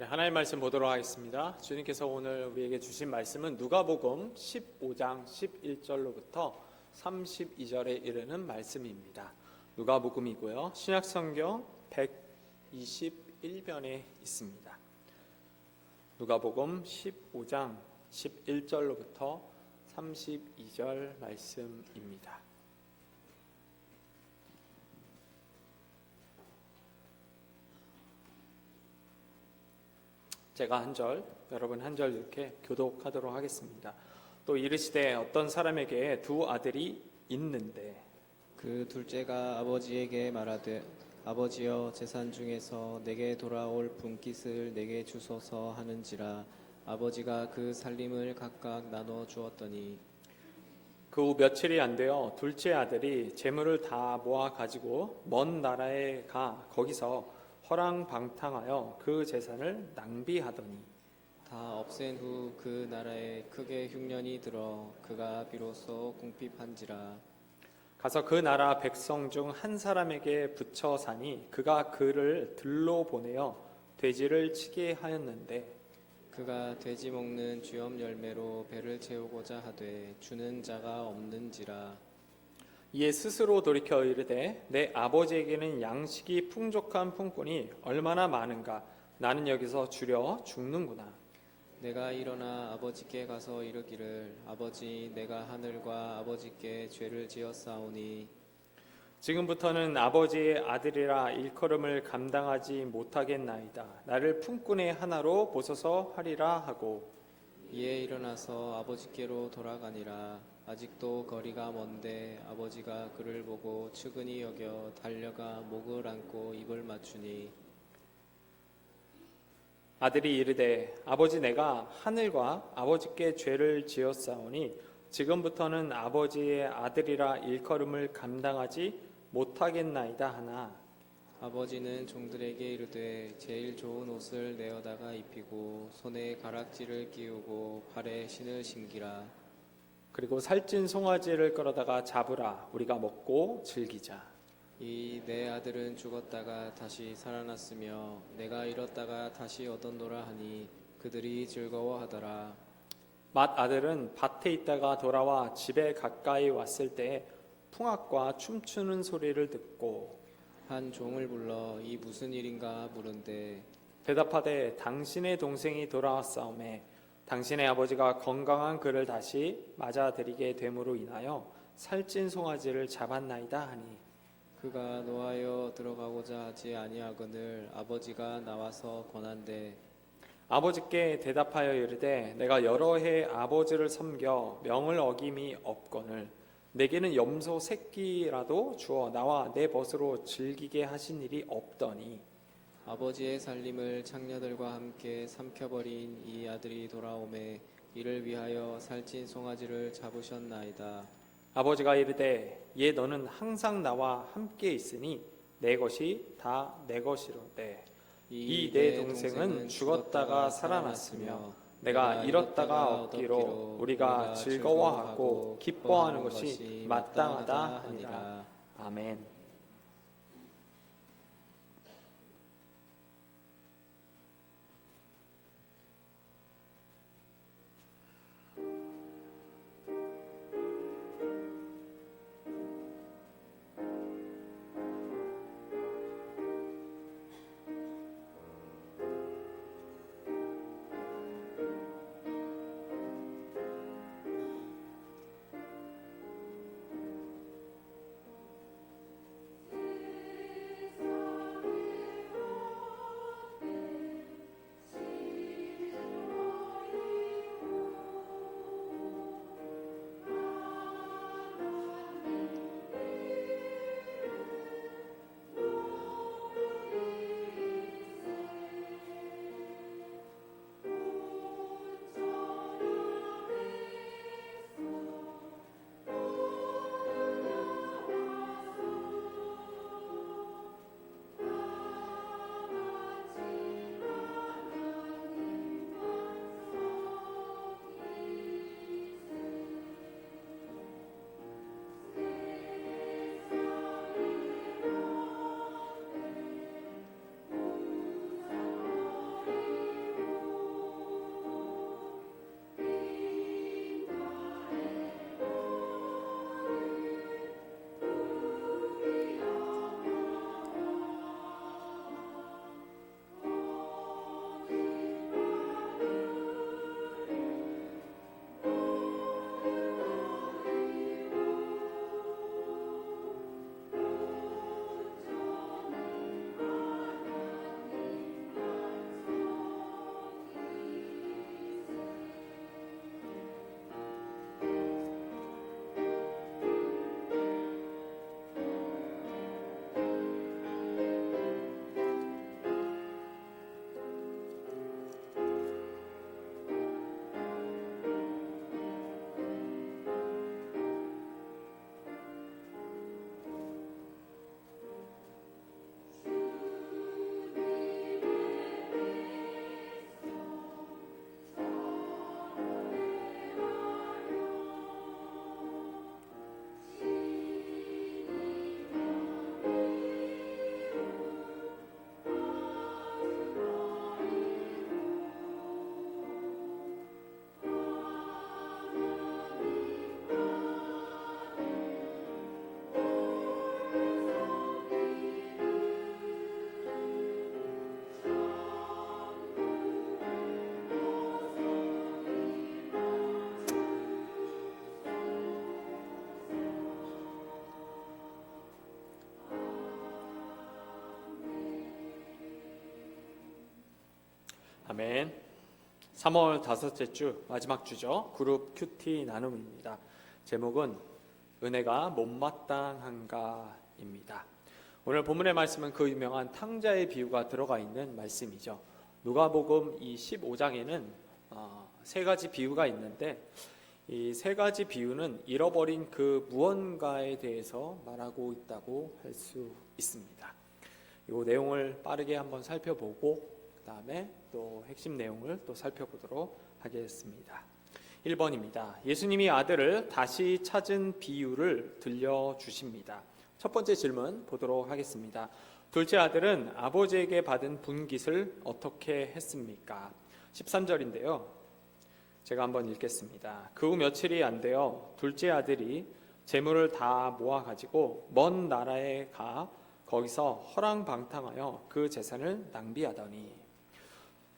네, 하나님의 말씀 보도록 하겠습니다. 주님께서 오늘 우리에게 주신 말씀은 누가복음 15장 11절로부터 32절에 이르는 말씀입니다. 누가복음이고요. 신약성경 121변에 있습니다. 누가복음 15장 11절로부터 32절 말씀입니다. 제가 한 절, 여러분 한 절 이렇게 교독하도록 하겠습니다. 또 이르시되 어떤 사람에게 두 아들이 있는데 그 둘째가 아버지에게 말하되 아버지여 재산 중에서 내게 돌아올 분깃을 내게 주소서 하는지라 아버지가 그 살림을 각각 나눠 주었더니 그 후 며칠이 안 되어 둘째 아들이 재물을 다 모아 가지고 먼 나라에 가 거기서 허랑방탕하여 그 재산을 낭비하더니 다 없앤 후 그 나라에 크게 흉년이 들어 그가 비로소 궁핍한지라 가서 그 나라 백성 중 한 사람에게 붙여 사니 그가 그를 들로 보내어 돼지를 치게 하였는데 그가 돼지 먹는 쥐엄 열매로 배를 채우고자 하되 주는 자가 없는지라 이에 스스로 돌이켜 이르되 내 아버지에게는 양식이 풍족한 품꾼이 얼마나 많은가 나는 여기서 주려 죽는구나. 내가 일어나 아버지께 가서 이르기를 아버지 내가 하늘과 아버지께 죄를 지었사오니 지금부터는 아버지의 아들이라 일컬음을 감당하지 못하겠나이다. 나를 품꾼의 하나로 보소서 하리라 하고 이에 일어나서 아버지께로 돌아가니라 아직도 거리가 먼데 아버지가 그를 보고 측은히 여겨 달려가 목을 안고 입을 맞추니 아들이 이르되 아버지 내가 하늘과 아버지께 죄를 지었사오니 지금부터는 아버지의 아들이라 일컬음을 감당하지 못하겠나이다 하나 아버지는 종들에게 이르되 제일 좋은 옷을 내어다가 입히고 손에 가락지를 끼우고 발에 신을 신기라 그리고 살찐 송아지를 끌어다가 잡으라 우리가 먹고 즐기자. 이 내 아들은 죽었다가 다시 살아났으며 내가 잃었다가 다시 얻었노라 하니 그들이 즐거워하더라. 맏 아들은 밭에 있다가 돌아와 집에 가까이 왔을 때 풍악과 춤추는 소리를 듣고 한 종을 불러 이 무슨 일인가 물은데 대답하되 당신의 동생이 돌아왔사오매 당신의 아버지가 건강한 그를 다시 맞아들이게 됨으로 인하여 살찐 송아지를 잡았나이다 하니 그가 노하여 들어가고자 하지 아니하거늘 아버지가 나와서 권한대 아버지께 대답하여 이르되 내가 여러 해 아버지를 섬겨 명을 어김이 없거늘 내게는 염소 새끼라도 주어 나와 내 벗으로 즐기게 하신 일이 없더니 아버지의 살림을 창녀들과 함께 삼켜버린 이 아들이 돌아오매 이를 위하여 살찐 송아지를 잡으셨나이다. 아버지가 이르되 얘 너는 항상 나와 함께 있으니 내 것이 다 내 것이로되 이 내 동생은 죽었다가 살아났으며 내가 잃었다가 얻기로 우리가 즐거워하고 기뻐하는 것이 마땅하다 하니라. 아멘. 아멘. 3월 다섯째 주 마지막 주죠. 그룹 큐티 나눔입니다. 제목은 은혜가 못마땅한가입니다. 오늘 본문의 말씀은 그 유명한 탕자의 비유가 들어가 있는 말씀이죠. 누가복음 이 15장에는 세 가지 비유가 있는데 이 세 가지 비유는 잃어버린 그 무언가에 대해서 말하고 있다고 할 수 있습니다. 이 내용을 빠르게 한번 살펴보고 그 다음에 또 핵심 내용을 또 살펴보도록 하겠습니다. 1번입니다. 예수님이 아들을 다시 찾은 비유를 들려주십니다. 첫 번째 질문 보도록 하겠습니다. 둘째 아들은 아버지에게 받은 분깃을 어떻게 했습니까? 13절인데요. 제가 한번 읽겠습니다. 그 후 며칠이 안 되어 둘째 아들이 재물을 다 모아가지고 먼 나라에 가 거기서 허랑방탕하여 그 재산을 낭비하더니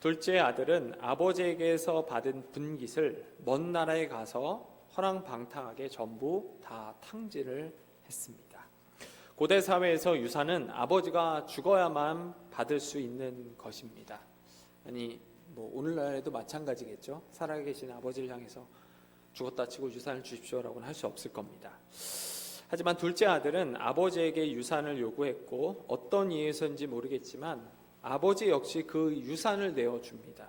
둘째 아들은 아버지에게서 받은 분깃을 먼 나라에 가서 허랑방탕하게 전부 다 탕진을 했습니다. 고대 사회에서 유산은 아버지가 죽어야만 받을 수 있는 것입니다. 아니 오늘날에도 마찬가지겠죠. 살아계신 아버지를 향해서 죽었다 치고 유산을 주십시오라고는 할 수 없을 겁니다. 하지만 둘째 아들은 아버지에게 유산을 요구했고 어떤 이유에서인지 모르겠지만 아버지 역시 그 유산을 내어줍니다.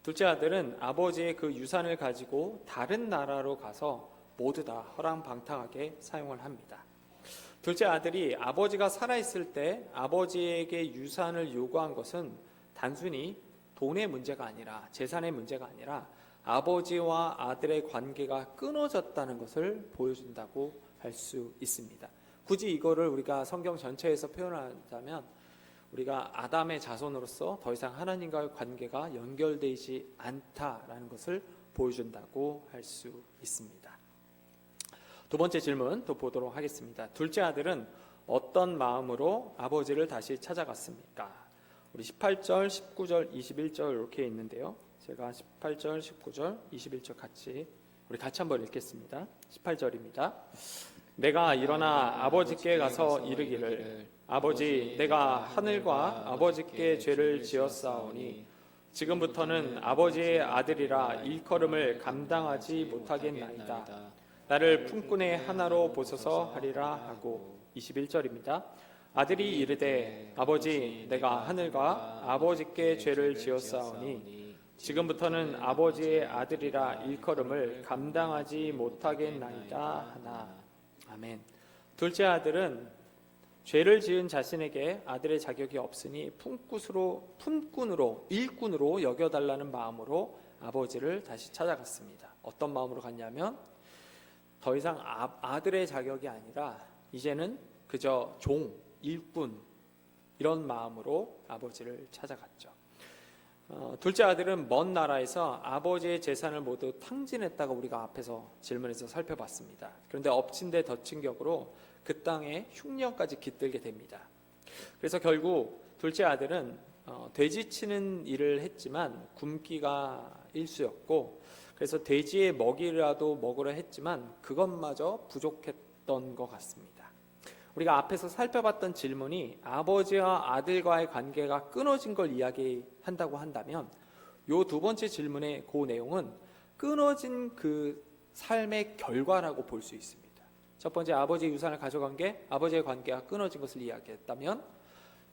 둘째 아들은 아버지의 그 유산을 가지고 다른 나라로 가서 모두 다 허랑방탕하게 사용을 합니다. 둘째 아들이 아버지가 살아있을 때 아버지에게 유산을 요구한 것은 단순히 돈의 문제가 아니라 재산의 문제가 아니라 아버지와 아들의 관계가 끊어졌다는 것을 보여준다고 할 수 있습니다. 굳이 이거를 우리가 성경 전체에서 표현하자면 우리가 아담의 자손으로서 더 이상 하나님과의 관계가 연결되지 않다라는 것을 보여준다고 할 수 있습니다. 두 번째 질문 또 보도록 하겠습니다. 둘째 아들은 어떤 마음으로 아버지를 다시 찾아갔습니까? 우리 18절, 19절, 21절 이렇게 있는데요. 제가 18절, 19절, 21절 우리 같이 한번 읽겠습니다. 18절입니다. 내가 일어나 아버지께 가서 이르기를 아버지 내가 하늘과 아버지께 죄를 지었사오니 지금부터는 아버지의 아들이라 일컬음을 감당하지 못하겠나이다. 나를 품꾼의 하나로 보소서 하리라 하고 21절입니다. 아들이 이르되 아버지 내가 하늘과 아버지께 죄를 지었사오니 지금부터는 아버지의 아들이라 일컬음을 감당하지 못하겠나이다 하나. 아멘. 둘째 아들은 죄를 지은 자신에게 아들의 자격이 없으니 품꾼으로 일꾼으로 여겨달라는 마음으로 아버지를 다시 찾아갔습니다. 어떤 마음으로 갔냐면 더 이상 아들의 자격이 아니라 이제는 그저 종, 일꾼 이런 마음으로 아버지를 찾아갔죠. 둘째 아들은 먼 나라에서 아버지의 재산을 모두 탕진했다고 우리가 앞에서 질문에서 살펴봤습니다. 그런데 엎친 데 덮친 격으로 그 땅에 흉년까지 깃들게 됩니다. 그래서 결국 둘째 아들은 돼지 치는 일을 했지만 굶기가 일쑤였고 그래서 돼지의 먹이라도 먹으려 했지만 그것마저 부족했던 것 같습니다. 우리가 앞에서 살펴봤던 질문이 아버지와 아들과의 관계가 끊어진 걸 이야기한다고 한다면 이 두 번째 질문의 그 내용은 끊어진 그 삶의 결과라고 볼 수 있습니다. 첫 번째 아버지의 유산을 가져간 게 아버지의 관계가 끊어진 것을 이야기했다면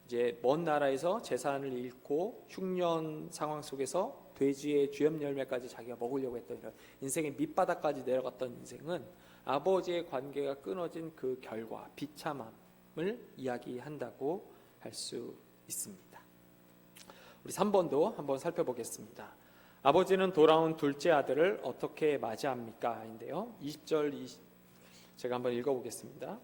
이제 먼 나라에서 재산을 잃고 흉년 상황 속에서 돼지의 쥐염 열매까지 자기가 먹으려고 했던 이런 인생의 밑바닥까지 내려갔던 인생은 아버지의 관계가 끊어진 그 결과 비참함을 이야기한다고 할 수 있습니다. 우리 3번도 한번 살펴보겠습니다. 아버지는 돌아온 둘째 아들을 어떻게 맞이합니까? 인데요. 20절 제가 한번 읽어보겠습니다.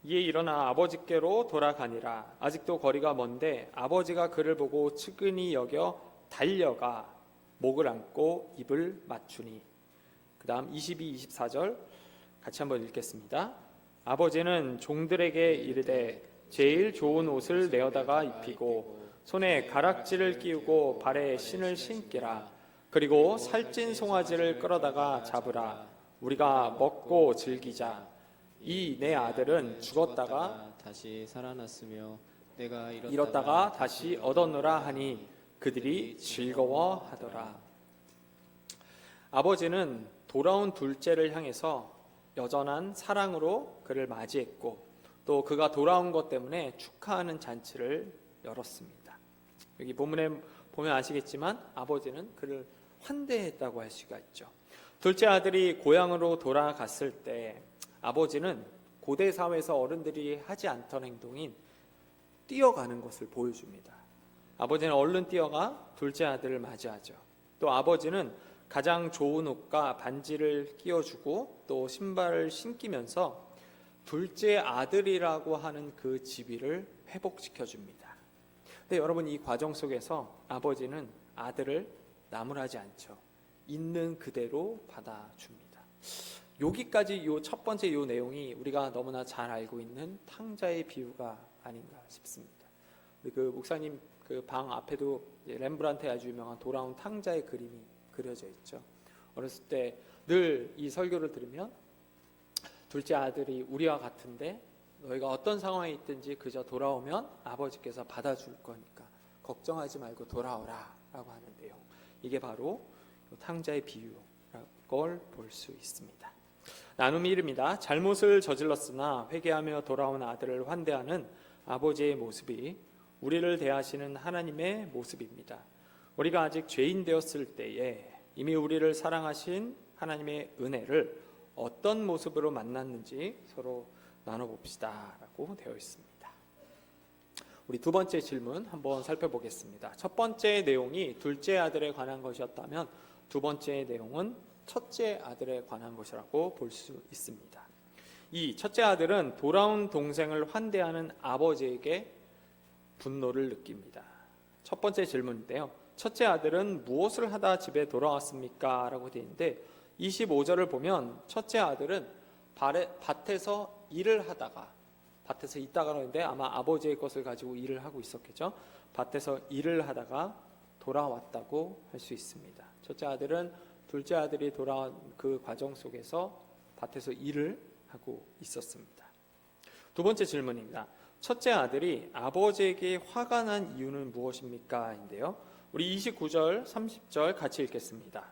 이에 일어나 아버지께로 돌아가니라. 아직도 거리가 먼데 아버지가 그를 보고 측은히 여겨 달려가 목을 안고 입을 맞추니. 그 다음 22, 24절 같이 한번 읽겠습니다. 아버지는 종들에게 이르되 제일 좋은 옷을 내어다가 입히고 손에 가락지를 끼우고 발에 신을 신기라. 그리고 살찐 송아지를 끌어다가 잡으라. 우리가 먹고 즐기자. 이 내 아들은 죽었다가 다시 살아났으며 내가 잃었다가 다시 얻었노라 하니 그들이 즐거워하더라. 아버지는 돌아온 둘째를 향해서 여전한 사랑으로 그를 맞이했고 또 그가 돌아온 것 때문에 축하하는 잔치를 열었습니다. 여기 본문에 보면 아시겠지만 아버지는 그를 환대했다고 할 수가 있죠. 둘째 아들이 고향으로 돌아갔을 때 아버지는 고대 사회에서 어른들이 하지 않던 행동인 뛰어가는 것을 보여줍니다. 아버지는 얼른 뛰어가 둘째 아들을 맞이하죠. 또 아버지는 가장 좋은 옷과 반지를 끼워주고 또 신발을 신기면서 둘째 아들이라고 하는 그 지위를 회복시켜줍니다. 근데 여러분, 이 과정 속에서 아버지는 아들을 나무라지 않죠. 있는 그대로 받아줍니다. 여기까지 요 첫 번째 요 내용이 우리가 너무나 잘 알고 있는 탕자의 비유가 아닌가 싶습니다. 그 목사님 그 방 앞에도 렘브란트의 아주 유명한 돌아온 탕자의 그림이 그려져 있죠. 어렸을 때 늘 이 설교를 들으면 둘째 아들이 우리와 같은데 너희가 어떤 상황에 있든지 그저 돌아오면 아버지께서 받아줄 거니까 걱정하지 말고 돌아오라 라고 하는 내용, 이게 바로 탕자의 비유라는 걸 볼 수 있습니다. 나눔 1입니다. 잘못을 저질렀으나 회개하며 돌아온 아들을 환대하는 아버지의 모습이 우리를 대하시는 하나님의 모습입니다. 우리가 아직 죄인 되었을 때에 이미 우리를 사랑하신 하나님의 은혜를 어떤 모습으로 만났는지 서로 나눠봅시다 라고 되어 있습니다. 우리 두 번째 질문 한번 살펴보겠습니다. 첫 번째 내용이 둘째 아들에 관한 것이었다면 두 번째 내용은 첫째 아들에 관한 것이라고 볼 수 있습니다. 이 첫째 아들은 돌아온 동생을 환대하는 아버지에게 분노를 느낍니다. 첫 번째 질문인데요. 첫째 아들은 무엇을 하다 집에 돌아왔습니까? 라고 되어 있는데 25절을 보면 첫째 아들은 밭에서 일을 하다가, 밭에서 있다가 그러는데 아마 아버지의 것을 가지고 일을 하고 있었겠죠. 밭에서 일을 하다가 돌아왔다고 할 수 있습니다. 첫째 아들은 둘째 아들이 돌아온 그 과정 속에서 밭에서 일을 하고 있었습니다. 두 번째 질문입니다. 첫째 아들이 아버지에게 화가 난 이유는 무엇입니까? 인데요. 우리 29절, 30절 같이 읽겠습니다.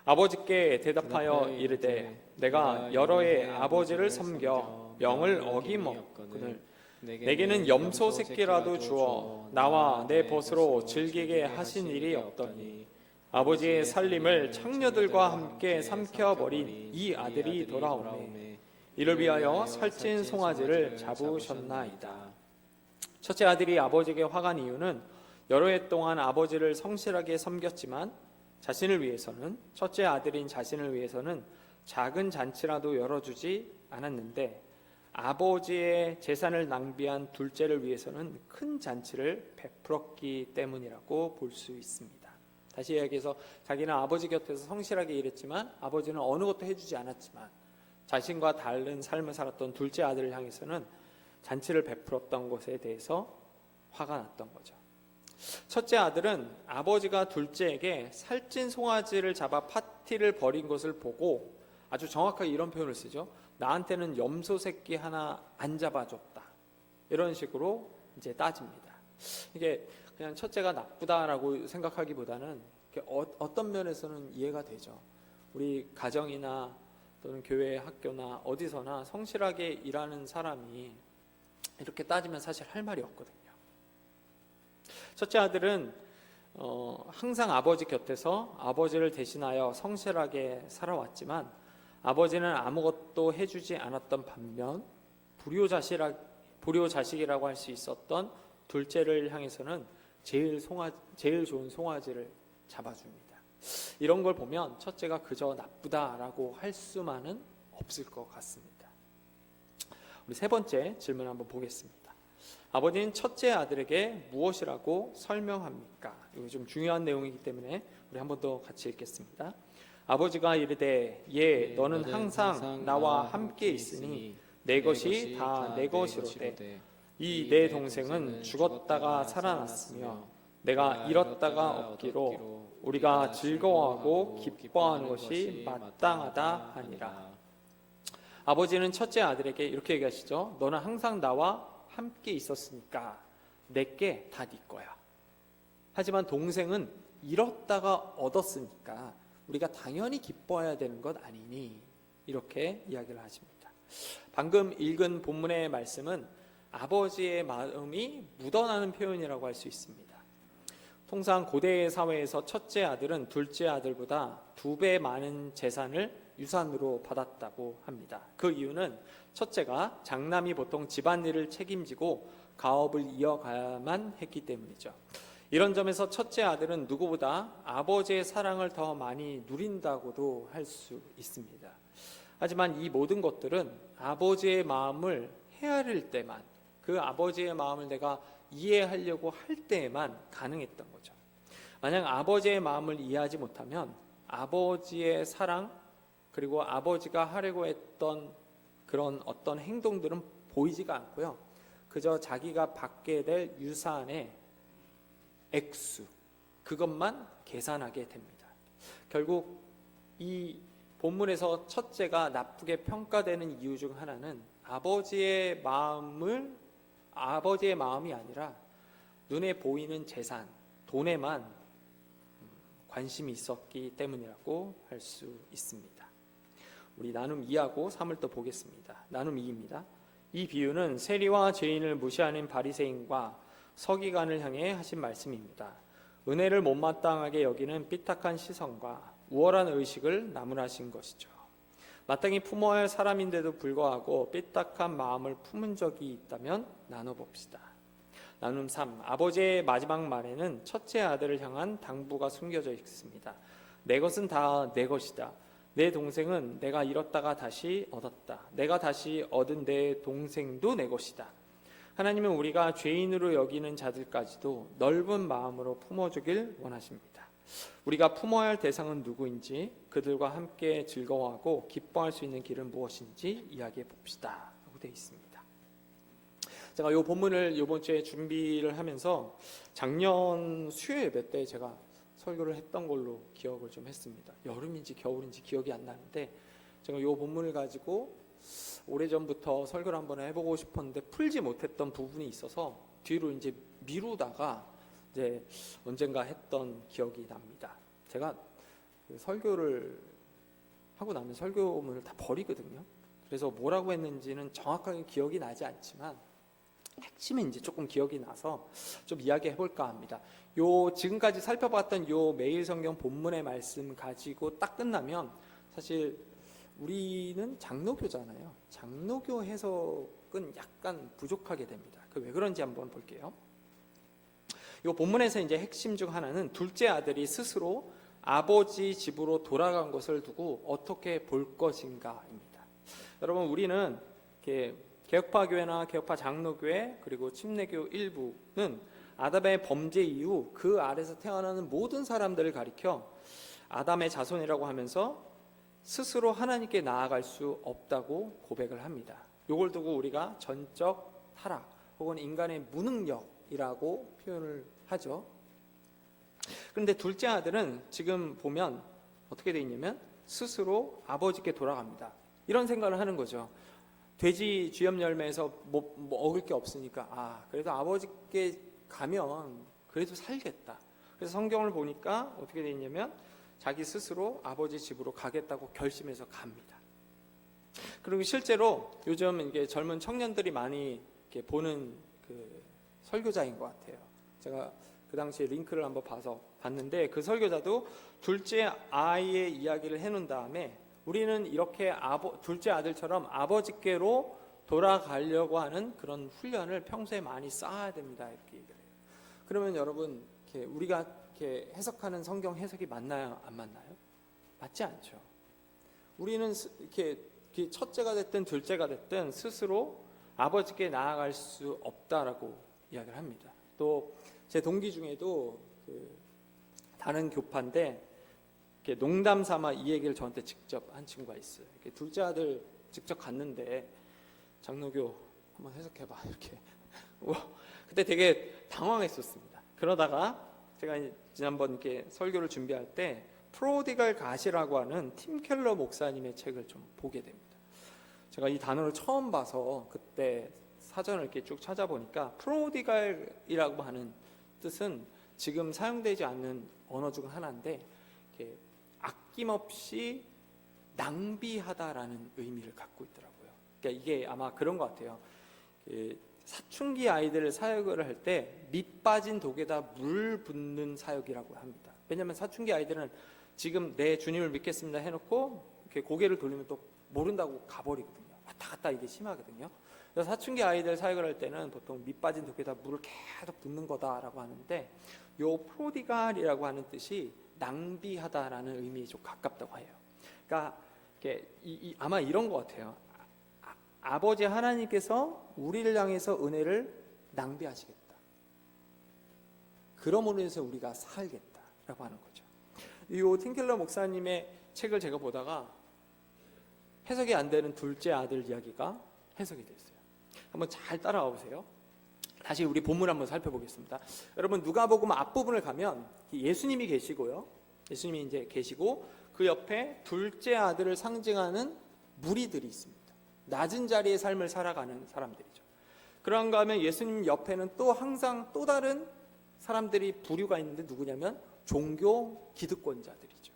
아버지께 대답하여 이르되 내가 여러 해 아버지를 섬겨 명을 어김없거늘 내게는 염소 새끼라도 주어 나와 내 벗으로 즐기게 하신 일이 없더니 아버지의 살림을 창녀들과 함께 삼켜버린 이 아들이 돌아오매 이를 위하여 살찐 송아지를 잡으셨나이다. 첫째 아들이 아버지에게 화가 난 이유는 여러 해 동안 아버지를 성실하게 섬겼지만 자신을 위해서는, 첫째 아들인 자신을 위해서는 작은 잔치라도 열어주지 않았는데 아버지의 재산을 낭비한 둘째를 위해서는 큰 잔치를 베풀었기 때문이라고 볼 수 있습니다. 다시 이야기해서 자기는 아버지 곁에서 성실하게 일했지만 아버지는 어느 것도 해주지 않았지만 자신과 다른 삶을 살았던 둘째 아들을 향해서는 잔치를 베풀었던 것에 대해서 화가 났던 거죠. 첫째 아들은 아버지가 둘째에게 살찐 송아지를 잡아 파티를 벌인 것을 보고 아주 정확하게 이런 표현을 쓰죠. 나한테는 염소 새끼 하나 안 잡아줬다. 이런 식으로 이제 따집니다. 이게 그냥 첫째가 나쁘다라고 생각하기보다는 어떤 면에서는 이해가 되죠. 우리 가정이나 또는 교회, 학교나 어디서나 성실하게 일하는 사람이 이렇게 따지면 사실 할 말이 없거든요. 첫째 아들은 항상 아버지 곁에서 아버지를 대신하여 성실하게 살아왔지만 아버지는 아무것도 해주지 않았던 반면 불효자식이라고 할 수 있었던 둘째를 향해서는 제일 좋은 송아지를 잡아줍니다. 이런 걸 보면 첫째가 그저 나쁘다라고 할 수만은 없을 것 같습니다. 우리 세 번째 질문 한번 보겠습니다. 아버지는 첫째 아들에게 무엇이라고 설명합니까? 이거 좀 중요한 내용이기 때문에 우리 한 번 더 같이 읽겠습니다. 아버지가 이르되 너는 항상 나와 함께 있으니 내 것이 다 내 것이로되 이 내 동생은 죽었다가 살아났으며 내가 잃었다가 얻기로 우리가 즐거워하고 기뻐하는 것이 마땅하다 하니라. 아버지는 첫째 아들에게 이렇게 얘기하시죠. 너는 항상 나와 함께 있었으니까 내게 다 네 거야. 하지만 동생은 잃었다가 얻었으니까 우리가 당연히 기뻐해야 되는 것 아니니, 이렇게 이야기를 하십니다. 방금 읽은 본문의 말씀은 아버지의 마음이 묻어나는 표현이라고 할 수 있습니다. 통상 고대 사회에서 첫째 아들은 둘째 아들보다 2배 많은 재산을 유산으로 받았다고 합니다. 그 이유는 첫째가 장남이 보통 집안일을 책임지고 가업을 이어가야만 했기 때문이죠. 이런 점에서 첫째 아들은 누구보다 아버지의 사랑을 더 많이 누린다고도 할 수 있습니다. 하지만 이 모든 것들은 아버지의 마음을 헤아릴 때만, 그 아버지의 마음을 내가 이해하려고 할 때에만 가능했던 거죠. 만약 아버지의 마음을 이해하지 못하면 아버지의 사랑, 그리고 아버지가 하려고 했던 그런 어떤 행동들은 보이지가 않고요. 그저 자기가 받게 될 유산의 액수, 그것만 계산하게 됩니다. 결국 이 본문에서 첫째가 나쁘게 평가되는 이유 중 하나는 아버지의 마음이 아니라 눈에 보이는 재산, 돈에만 관심이 있었기 때문이라고 할 수 있습니다. 우리 나눔 2하고 3을 또 보겠습니다. 나눔 2입니다. 이 비유는 세리와 죄인을 무시하는 바리새인과 서기관을 향해 하신 말씀입니다. 은혜를 못마땅하게 여기는 삐딱한 시선과 우월한 의식을 나무라신 것이죠. 마땅히 품어야 할 사람인데도 불구하고 삐딱한 마음을 품은 적이 있다면 나눠봅시다. 나눔 3, 아버지의 마지막 말에는 첫째 아들을 향한 당부가 숨겨져 있습니다. 내 것은 다 내 것이다. 내 동생은 내가 잃었다가 다시 얻었다. 내가 다시 얻은 내 동생도 내 것이다. 하나님은 우리가 죄인으로 여기는 자들까지도 넓은 마음으로 품어주길 원하십니다. 우리가 품어야 할 대상은 누구인지, 그들과 함께 즐거워하고 기뻐할 수 있는 길은 무엇인지 이야기해 봅시다 라고 되어 있습니다. 제가 이 본문을 이번 주에 준비를 하면서 작년 수요 예배 때 제가 설교를 했던 걸로 기억을 좀 했습니다. 여름인지 겨울인지 기억이 안 나는데, 제가 이 본문을 가지고 오래전부터 설교를 한번 해보고 싶었는데 풀지 못했던 부분이 있어서 뒤로 이제 미루다가 이제 언젠가 했던 기억이 납니다. 제가 그 설교를 하고 나면 설교문을 다 버리거든요. 그래서 뭐라고 했는지는 정확하게 기억이 나지 않지만 핵심이 이제 조금 기억이 나서 좀 이야기해 볼까 합니다. 요 지금까지 살펴봤던 요 매일 성경 본문의 말씀 가지고 딱 끝나면 사실 우리는 장로교잖아요. 장로교 해석은 약간 부족하게 됩니다. 그 왜 그런지 한번 볼게요. 이 본문에서 이제 핵심 중 하나는 둘째 아들이 스스로 아버지 집으로 돌아간 것을 두고 어떻게 볼 것인가입니다. 여러분, 우리는 개혁파 교회나 개혁파 장로교회 그리고 침례교 일부는 아담의 범죄 이후 그 아래서 태어나는 모든 사람들을 가리켜 아담의 자손이라고 하면서 스스로 하나님께 나아갈 수 없다고 고백을 합니다. 이걸 두고 우리가 전적 타락 혹은 인간의 무능력이라고 표현을 하죠. 그런데 둘째 아들은 지금 보면 어떻게 돼 있냐면 스스로 아버지께 돌아갑니다. 이런 생각을 하는 거죠. 돼지 쥐염 열매에서 뭐 먹을 게 없으니까 그래도 아버지께 가면 그래도 살겠다. 그래서 성경을 보니까 어떻게 돼 있냐면 자기 스스로 아버지 집으로 가겠다고 결심해서 갑니다. 그리고 실제로 요즘 이게 젊은 청년들이 많이 이렇게 보는 그 설교자인 것 같아요. 제가 그 당시에 링크를 한번 봤는데 그 설교자도 둘째 아이의 이야기를 해놓은 다음에 우리는 이렇게 둘째 아들처럼 아버지께로 돌아가려고 하는 그런 훈련을 평소에 많이 쌓아야 됩니다. 이렇게 얘기를 해요. 그러면 여러분, 우리가 이렇게 해석하는 성경 해석이 맞나요? 안 맞나요? 맞지 않죠. 우리는 이렇게 첫째가 됐든 둘째가 됐든 스스로 아버지께 나아갈 수 없다라고 이야기를 합니다. 또 제 동기 중에도 다른 교파인데 농담 삼아 이 얘기를 저한테 직접 한 친구가 있어요. 둘째 아들 직접 갔는데 장로교 한번 해석해봐 이렇게. 그때 되게 당황했었습니다. 그러다가 제가 지난번 이렇게 설교를 준비할 때 프로디갈 갓이라고 하는 팀 켈러 목사님의 책을 좀 보게 됩니다. 제가 이 단어를 처음 봐서 그때 사전을 이렇게 쭉 찾아보니까 프로디갈이라고 하는 뜻은 지금 사용되지 않는 언어 중 하나인데 이렇게 아낌없이 낭비하다라는 의미를 갖고 있더라고요. 그러니까 이게 아마 그런 것 같아요. 사춘기 아이들 사역을 할 때 밑 빠진 독에다 물 붓는 사역이라고 합니다. 왜냐하면 사춘기 아이들은 지금 내 주님을 믿겠습니다 해놓고 이렇게 고개를 돌리면 또 모른다고 가버리거든요. 왔다 갔다 이게 심하거든요. 그래서 사춘기 아이들 사역을 할 때는 보통 밑 빠진 독에다 물을 계속 붓는 거다라고 하는데, 요 프로디갈이라고 하는 뜻이 낭비하다라는 의미에 좀 가깝다고 해요. 그러니까 아마 이런 것 같아요. 아버지 하나님께서 우리를 향해서 은혜를 낭비하시겠다. 그러므로 해서 우리가 살겠다라고 하는 거죠. 이 틴켈러 목사님의 책을 제가 보다가 해석이 안 되는 둘째 아들 이야기가 해석이 됐어요. 한번 잘 따라와 보세요. 다시 우리 본문 한번 살펴보겠습니다. 여러분 누가복음 앞부분을 가면 예수님이 계시고요. 예수님이 이제 계시고 그 옆에 둘째 아들을 상징하는 무리들이 있습니다. 낮은 자리의 삶을 살아가는 사람들이죠. 그런가 하면 예수님 옆에는 또 항상 또 다른 사람들이 부류가 있는데 누구냐면 종교 기득권자들이죠.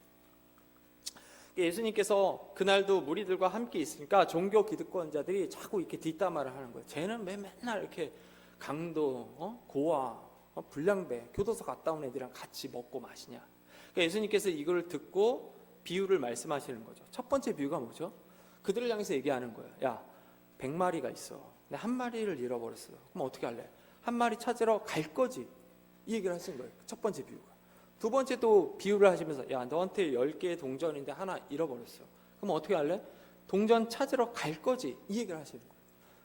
예수님께서 그날도 무리들과 함께 있으니까 종교 기득권자들이 자꾸 이렇게 뒷담화를 하는 거예요. 쟤는 맨날 이렇게 강도, 고아, 불량배, 교도소 갔다 온 애들이랑 같이 먹고 마시냐. 그러니까 예수님께서 이걸 듣고 비유를 말씀하시는 거죠. 첫 번째 비유가 뭐죠? 그들을 향해서 얘기하는 거예요. 야, 100마리가 있어. 근데 한 마리를 잃어버렸어. 그럼 어떻게 할래? 한 마리 찾으러 갈 거지. 이 얘기를 하신 거예요. 첫 번째 비유가. 두 번째 또 비유를 하시면서 야, 너한테 10개의 동전인데 하나 잃어버렸어. 그럼 어떻게 할래? 동전 찾으러 갈 거지. 이 얘기를 하시는 거예요.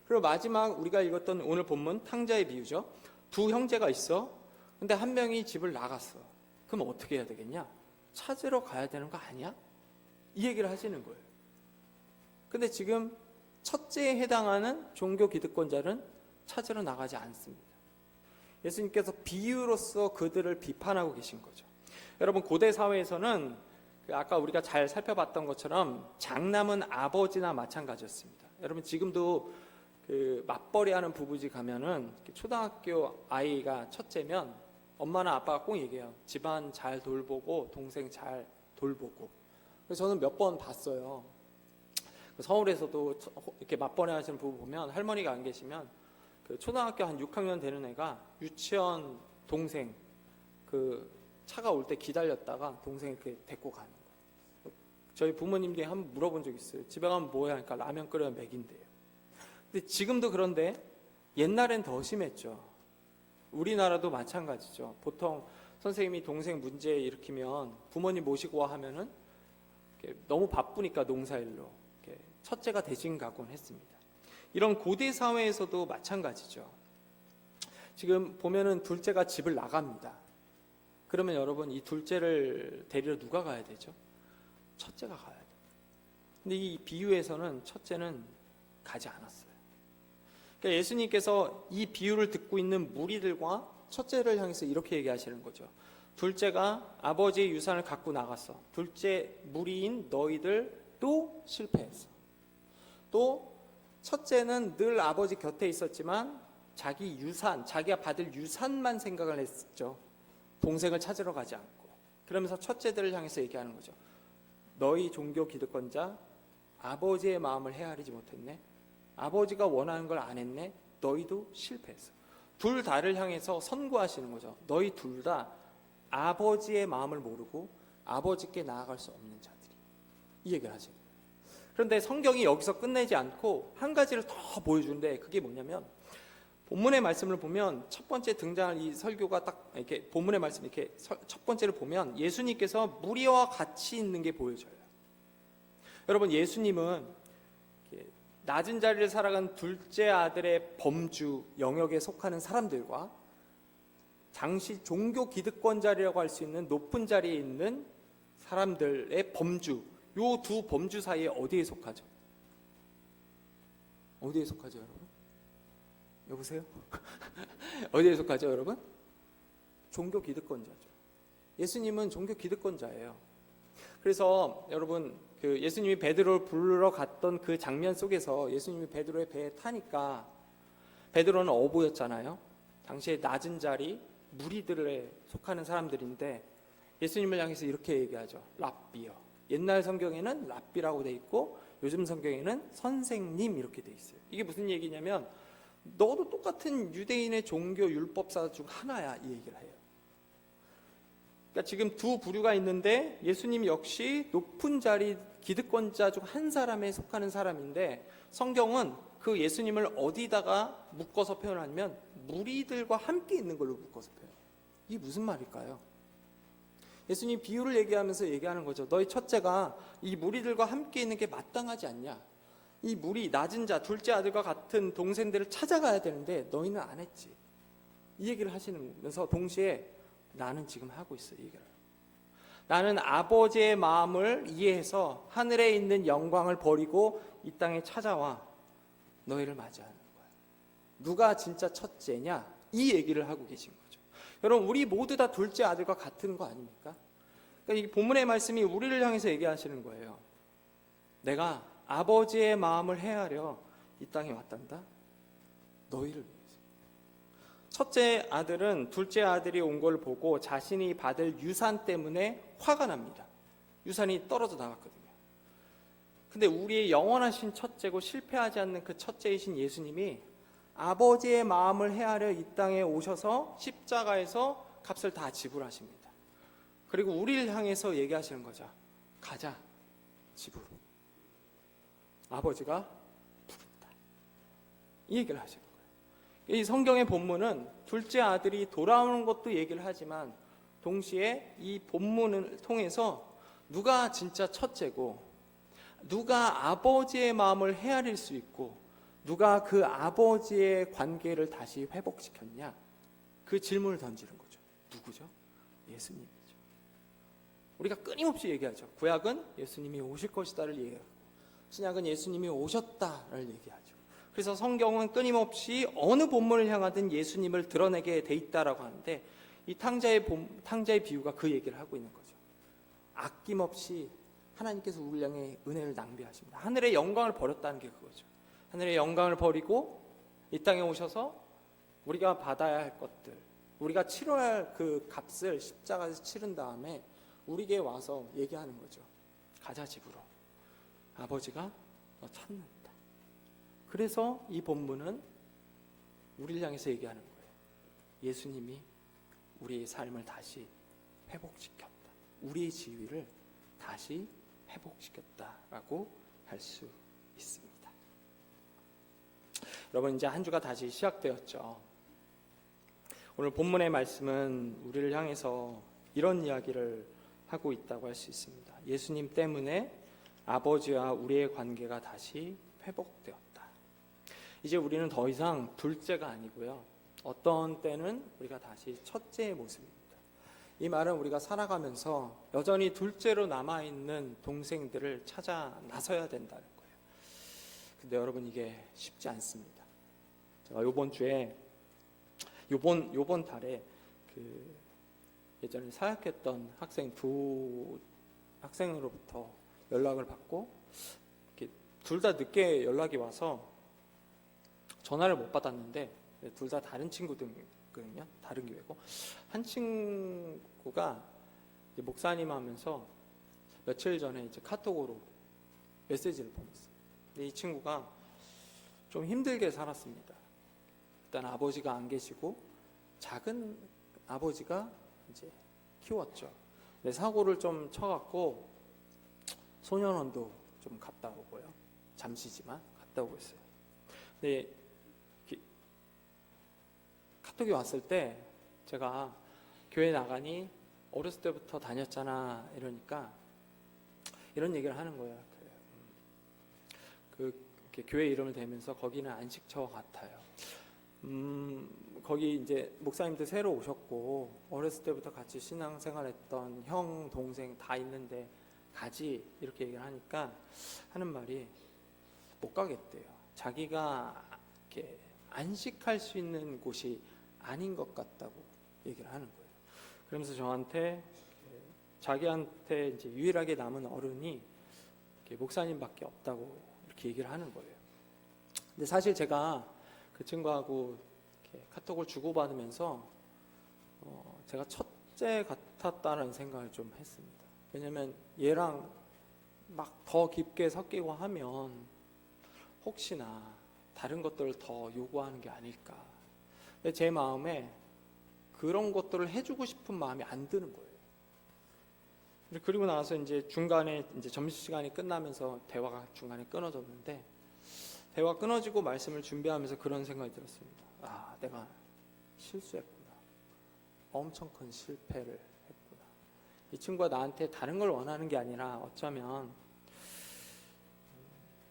그리고 마지막 우리가 읽었던 오늘 본문 탕자의 비유죠. 두 형제가 있어. 근데 한 명이 집을 나갔어. 그럼 어떻게 해야 되겠냐? 찾으러 가야 되는 거 아니야? 이 얘기를 하시는 거예요. 근데 지금 첫째에 해당하는 종교 기득권자는 찾으러 나가지 않습니다. 예수님께서 비유로서 그들을 비판하고 계신 거죠. 여러분 고대 사회에서는 아까 우리가 잘 살펴봤던 것처럼 장남은 아버지나 마찬가지였습니다. 여러분 지금도 맞벌이하는 부부집 가면은 초등학교 아이가 첫째면 엄마나 아빠가 꼭 얘기해요. 집안 잘 돌보고 동생 잘 돌보고. 그래서 저는 몇 번 봤어요. 서울에서도 이렇게 맞벌이 하시는 부부 보면 할머니가 안 계시면 초등학교 한 6학년 되는 애가 유치원 동생 차가 올 때 기다렸다가 동생 이렇게 데리고 가는 거예요. 저희 부모님들이 한번 물어본 적 있어요. 집에 가면 뭐해? 하니까 라면 끓여 먹인대요. 근데 지금도 그런데 옛날엔 더 심했죠. 우리나라도 마찬가지죠. 보통 선생님이 동생 문제 일으키면 부모님 모시고 와 하면은 너무 바쁘니까 농사일로 첫째가 대신 가곤 했습니다. 이런 고대 사회에서도 마찬가지죠. 지금 보면은 둘째가 집을 나갑니다. 그러면 여러분 이 둘째를 데리러 누가 가야 되죠? 첫째가 가야 돼요. 근데 이 비유에서는 첫째는 가지 않았어요. 그러니까 예수님께서 이 비유를 듣고 있는 무리들과 첫째를 향해서 이렇게 얘기하시는 거죠. 둘째가 아버지의 유산을 갖고 나갔어. 둘째 무리인 너희들도 실패했어. 또 첫째는 늘 아버지 곁에 있었지만 자기 유산, 자기가 받을 유산만 생각을 했죠. 동생을 찾으러 가지 않고. 그러면서 첫째들을 향해서 얘기하는 거죠. 너희 종교 기득권자, 아버지의 마음을 헤아리지 못했네. 아버지가 원하는 걸 안 했네. 너희도 실패했어. 둘 다를 향해서 선고하시는 거죠. 너희 둘 다 아버지의 마음을 모르고 아버지께 나아갈 수 없는 자들이. 이 얘기를 하시는 거예요. 그런데 성경이 여기서 끝내지 않고 한 가지를 더 보여주는데 그게 뭐냐면 본문의 말씀을 보면 첫 번째 등장할 이 설교가 딱 이렇게 본문의 말씀 이렇게 첫 번째를 보면 예수님께서 무리와 같이 있는 게 보여져요. 여러분 예수님은 낮은 자리를 살아간 둘째 아들의 범주 영역에 속하는 사람들과 당시 종교 기득권자라고 할 수 있는 높은 자리에 있는 사람들의 범주, 요 두 범주 사이에 어디에 속하죠? 어디에 속하죠, 여러분? 여보세요? 어디에 속하죠, 여러분? 종교 기득권자죠. 예수님은 종교 기득권자예요. 그래서 여러분 예수님이 베드로를 부르러 갔던 그 장면 속에서 예수님이 베드로의 배에 타니까 베드로는 어부였잖아요. 당시에 낮은 자리, 무리들에 속하는 사람들인데 예수님을 향해서 이렇게 얘기하죠. 랍비요. 옛날 성경에는 랍비라고 돼 있고 요즘 성경에는 선생님 이렇게 돼 있어요. 이게 무슨 얘기냐면 너도 똑같은 유대인의 종교 율법사 중 하나야, 이 얘기를 해요. 그러니까 지금 두 부류가 있는데 예수님 역시 높은 자리 기득권자 중 한 사람에 속하는 사람인데 성경은 그 예수님을 어디다가 묶어서 표현하면 무리들과 함께 있는 걸로 묶어서 표현해요. 이게 무슨 말일까요? 예수님 비유를 얘기하면서 얘기하는 거죠. 너희 첫째가 이 무리들과 함께 있는 게 마땅하지 않냐? 이 무리, 낮은 자, 둘째 아들과 같은 동생들을 찾아가야 되는데 너희는 안 했지. 이 얘기를 하시면서 동시에 나는 지금 하고 있어, 이 얘기를. 나는 아버지의 마음을 이해해서 하늘에 있는 영광을 버리고 이 땅에 찾아와 너희를 맞이하는 거야. 누가 진짜 첫째냐? 이 얘기를 하고 계신 거죠. 여러분, 우리 모두 다 둘째 아들과 같은 거 아닙니까? 그러니까 이 본문의 말씀이 우리를 향해서 얘기하시는 거예요. 내가 아버지의 마음을 헤아려 이 땅에 왔단다. 너희를 위해서. 첫째 아들은 둘째 아들이 온 걸 보고 자신이 받을 유산 때문에 화가 납니다. 유산이 떨어져 나갔거든요. 근데 우리의 영원하신 첫째고 실패하지 않는 그 첫째이신 예수님이 아버지의 마음을 헤아려 이 땅에 오셔서 십자가에서 값을 다 지불하십니다. 그리고 우리를 향해서 얘기하시는 거죠. 가자, 집으로. 아버지가 부른다. 이 얘기를 하시는 거예요. 이 성경의 본문은 둘째 아들이 돌아오는 것도 얘기를 하지만 동시에 이 본문을 통해서 누가 진짜 첫째고 누가 아버지의 마음을 헤아릴 수 있고 누가 그 아버지의 관계를 다시 회복시켰냐, 그 질문을 던지는 거죠. 누구죠? 예수님이죠. 우리가 끊임없이 얘기하죠. 구약은 예수님이 오실 것이다를 얘기하고 신약은 예수님이 오셨다를 얘기하죠. 그래서 성경은 끊임없이 어느 본문을 향하든 예수님을 드러내게 돼 있다라고 하는데 이 탕자의 비유가 그 얘기를 하고 있는 거죠. 아낌없이 하나님께서 우리를 향해 은혜를 낭비하십니다. 하늘의 영광을 버렸다는 게 그거죠. 하늘의 영광을 버리고 이 땅에 오셔서 우리가 받아야 할 것들, 우리가 치러야 할 그 값을 십자가에서 치른 다음에 우리에게 와서 얘기하는 거죠. 가자, 집으로. 아버지가 너 찾는다. 그래서 이 본문은 우리를 향해서 얘기하는 거예요. 예수님이 우리의 삶을 다시 회복시켰다. 우리의 지위를 다시 회복시켰다라고 할 수 있습니다. 여러분, 이제 한 주가 다시 시작되었죠. 오늘 본문의 말씀은 우리를 향해서 이런 이야기를 하고 있다고 할 수 있습니다. 예수님 때문에 아버지와 우리의 관계가 다시 회복되었다. 이제 우리는 더 이상 둘째가 아니고요. 어떤 때는 우리가 다시 첫째의 모습입니다. 이 말은 우리가 살아가면서 여전히 둘째로 남아있는 동생들을 찾아 나서야 된다는 거예요. 근데 여러분, 이게 쉽지 않습니다. 제가 요번 달에 그 예전에 사역했던 두 학생으로부터 연락을 받고 둘 다 늦게 연락이 와서 전화를 못 받았는데 둘 다 다른 친구들거든요. 다른 교회고 한 친구가 목사님 하면서 며칠 전에 이제 카톡으로 메시지를 보냈어요. 근데 이 친구가 좀 힘들게 살았습니다. 일단 아버지가 안 계시고 작은 아버지가 이제 키웠죠. 근데 사고를 좀 쳐갖고 소년원도 좀 갔다 오고요. 잠시지만 갔다 오고 있어요. 근데 카톡이 왔을 때 제가 교회 나가니 어렸을 때부터 다녔잖아 이러니까 이런 얘기를 하는 거예요. 교회 이름을 대면서 거기는 안식처 같아요. 거기 이제 목사님도 새로 오셨고 어렸을 때부터 같이 신앙생활했던 형, 동생 다 있는데 가지 이렇게 얘기를 하니까 하는 말이 못 가겠대요. 자기가 이렇게 안식할 수 있는 곳이 아닌 것 같다고 얘기를 하는 거예요. 그러면서 저한테 자기한테 이제 유일하게 남은 어른이 목사님밖에 없다고 이렇게 얘기를 하는 거예요. 근데 사실 제가 그 친구하고 이렇게 카톡을 주고받으면서 제가 첫째 같았다는 생각을 좀 했습니다. 왜냐면 얘랑 막 더 깊게 섞이고 하면 혹시나 다른 것들을 더 요구하는 게 아닐까. 근데 제 마음에 그런 것들을 해주고 싶은 마음이 안 드는 거예요. 그리고 나서 이제 중간에 이제 점심시간이 끝나면서 대화가 중간에 끊어졌는데, 대화 끊어지고 말씀을 준비하면서 그런 생각이 들었습니다. 아, 내가 실수했구나. 엄청 큰 실패를 했구나. 이 친구가 나한테 다른 걸 원하는 게 아니라 어쩌면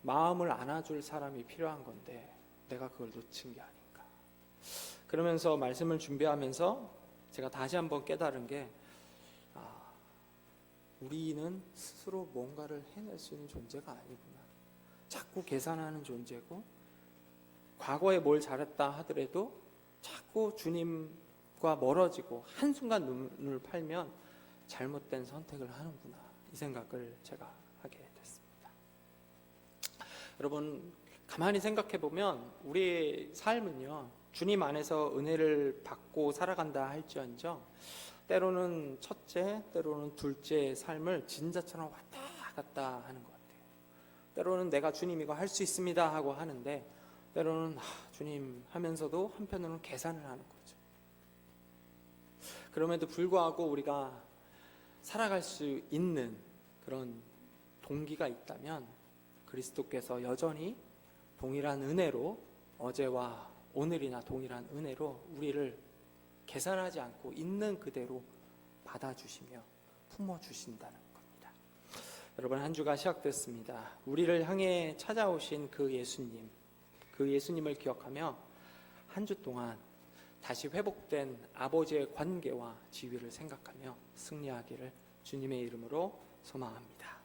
마음을 안아줄 사람이 필요한 건데 내가 그걸 놓친 게 아닌가. 그러면서 말씀을 준비하면서 제가 다시 한번 깨달은 게, 우리는 스스로 뭔가를 해낼 수 있는 존재가 아니구나. 자꾸 계산하는 존재고, 과거에 뭘 잘했다 하더라도 자꾸 주님과 멀어지고 한순간 눈을 팔면 잘못된 선택을 하는구나. 이 생각을 제가 하게 됐습니다. 여러분, 가만히 생각해 보면 우리의 삶은요, 주님 안에서 은혜를 받고 살아간다 할지언정 때로는 첫째, 때로는 둘째의 삶을 진자처럼 왔다 갔다 하는 것 같아요. 때로는 내가 주님 이거 할 수 있습니다 하고 하는데, 때로는 주님 하면서도 한편으로는 계산을 하는 거죠. 그럼에도 불구하고 우리가 살아갈 수 있는 그런 동기가 있다면 그리스도께서 여전히 동일한 은혜로, 어제와 오늘이나 동일한 은혜로 우리를 계산하지 않고 있는 그대로 받아주시며 품어주신다는 겁니다. 여러분, 한 주가 시작됐습니다. 우리를 향해 찾아오신 그 예수님을 기억하며 한 주 동안 다시 회복된 아버지의 관계와 지위를 생각하며 승리하기를 주님의 이름으로 소망합니다.